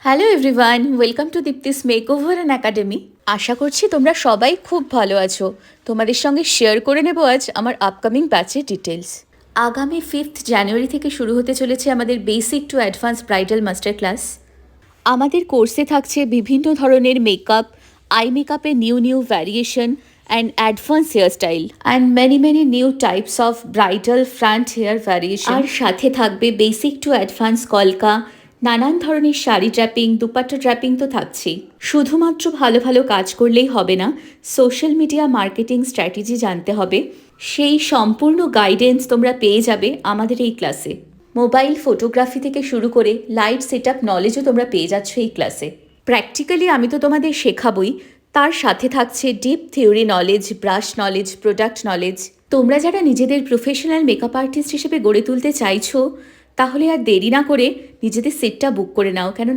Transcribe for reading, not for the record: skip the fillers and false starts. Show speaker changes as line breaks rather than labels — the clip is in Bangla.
Hello everyone, welcome to Dipti's makeover and academy. আশা করছি তোমরা সবাই খুব ভালো আছো। তোমাদের সঙ্গে শেয়ার করে নেব আজ আমার আপকামিং ব্যাচের ডিটেলস। আগামী 5th জানুয়ারি থেকে শুরু হতে চলেছে আমাদের basic to advance bridal master class. আমাদের কোর্সে থাকছে বিভিন্ন ধরনের মেকআপ, আই মেকআপের new variation and advance hairstyle and many new types of bridal front hair variation. আর সাথে থাকবে বেসিক টু অ্যাডভান্স কলকা, নানান ধরনের শাড়ি ড্র্যাপিং, দুপাট্টা ড্র্যাপিং তো থাকছেই। শুধুমাত্র ভালো ভালো কাজ করলেই হবে না, সোশ্যাল মিডিয়া মার্কেটিং স্ট্র্যাটেজি জানতে হবে। সেই সম্পূর্ণ গাইডেন্স তোমরা পেয়ে যাবে আমাদের এই ক্লাসে। মোবাইল ফটোগ্রাফি থেকে শুরু করে লাইট সেট আপ নলেজও তোমরা পেয়ে যাচ্ছ এই ক্লাসে। প্র্যাকটিক্যালি আমি তো তোমাদের শেখাবই, তার সাথে থাকছে deep theory knowledge, brush knowledge, product knowledge. তোমরা যারা নিজেদের প্রফেশনাল মেকআপ আর্টিস্ট হিসেবে গড়ে তুলতে চাইছো, তাহলে আর দেরি না করে নিজেদের সেটটা বুক করে নাও, কেননা